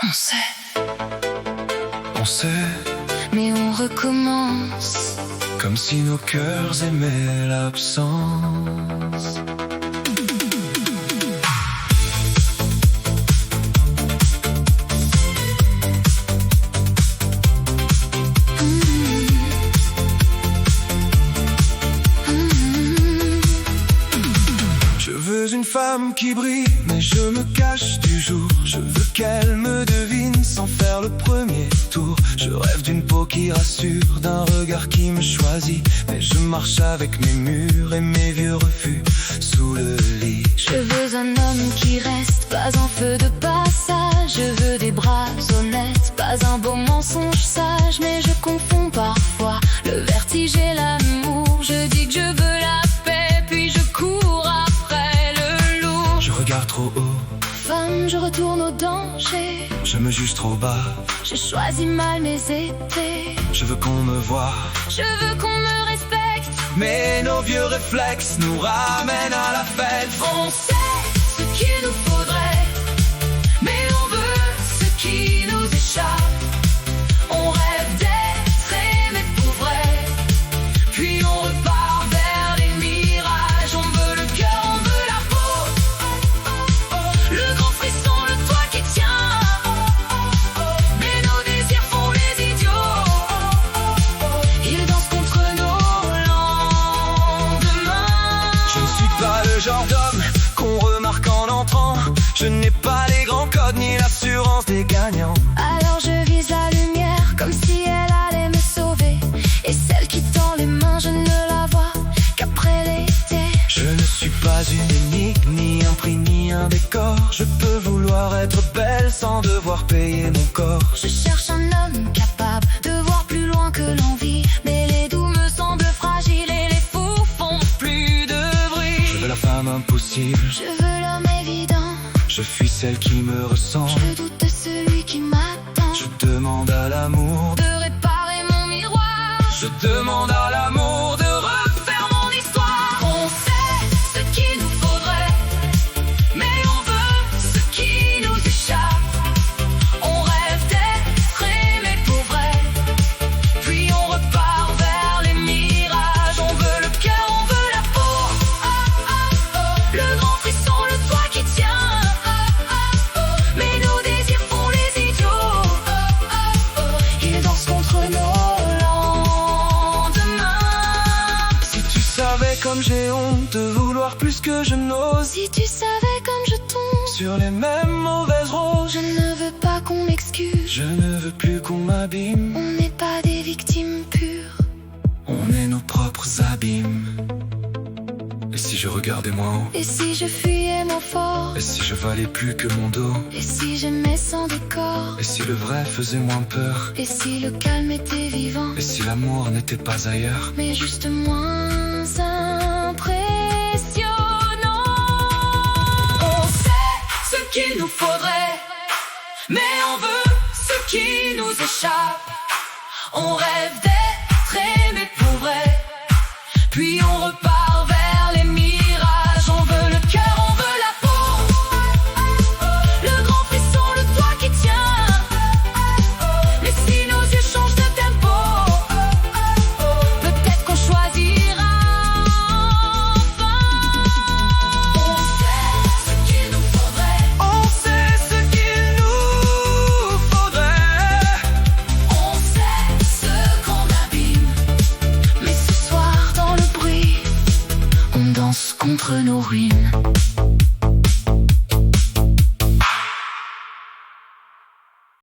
On sait, mais on recommence. comme si nos cœurs aimaient l'absence. Je veux une femme qui brille, mais je me cache du jour. Je veux qu'elle me devine sans faire le premier tour. Je rêve d'une peau qui rassure, d'un regard qui me choisit. Mais je marche avec mes murs et mes vieux refus sous le lit. Je veux un homme qui reste, pas un feu de passage. Je veux des bras honnêtes, pas un beau mensonge sage. Mais je confonds parfois le vertige et l'amour. Je dis que je veux la paix, puis je cours après le lourd. Je regarde trop haut, Femme, je retourne au danger. je me juge trop bas. J'ai choisi mal mes épées. Je veux qu'on me voie, Je veux qu'on me respecte. mais nos vieux réflexes nous ramènent à la fête. On sait ce qu'il nous faudrait, mais on veut ce qui nous échappe. On rêve d'être aimé pour vrai, puis on repart vers les mirages. On veut le cœur, on veut la peau, le grand frisson, le toit qui tient. Mais nos désirs font les idiots, ils dansent contre nos lendemains. Je ne suis pas le genre d'homme qu'on remarque en entrant. Je n'ai pas les grands codes ni l'assurance des gagnants. Alors je vise la lumière comme si elle allait me sauver. Et celle qui tend les mains, je ne la vois qu'après l'été. Je ne suis pas une énigme, ni un prix, ni un décor. Je peux vouloir être belle sans devoir payer mon corps. Je cherche un homme capable de voir plus loin que l'envie. Mais les doux me semblent fragiles et les fous font plus de bruit. Je veux la femme impossible, Je veux l'homme évident. je fuis celle qui me ressemble. Je doute de celui qui m'attend. Je demande à l'amour, De réparer mon miroir. je demande à l'amour de Refaire mon histoire. On sait ce qu'il nous faudrait, mais on veut ce qui nous échappe. On rêve d'être aimé pour vrai, puis on repart vers les mirages. On veut le cœur, on veut la peau, le grand frisson, le toit qui tient. Mais nos désirs font les idiots, ils dansent contre nos lendemains. Si tu savais comme j'ai honte de vouloir plus que je n'ose, Si tu savais comme je tombe, sur les mêmes mauvaises roses. je ne veux pas qu'on m'excuse. Je ne veux plus qu'on m'abîme, On n'est pas des victimes pures. on est nos propres abîmes. Et si je regardais moins haut, Et si je fuyais mon fort, et si je valais plus que mon dos, et si j'aimais sans décor, et si le vrai faisait moins peur, et si le calme était vivant, et si l'amour n'était pas ailleurs. mais juste moins impressionnant. On sait ce qu'il nous faudrait, mais on veut ce qui nous échappe. On rêve d'être aimé pour vrai, puis on repart vers les mirages. On veut le cœur, on veut la peau, le grand frisson, le toit qui tient. Mais si nos yeux changent de tempo, peut-être qu'on choisira enfin. On sait ce qu'il nous faudrait, On sait ce qu'il nous faudrait. on sait ce qu'on abîme. Mais ce soir dans le bruit, on danse contre nos ruines.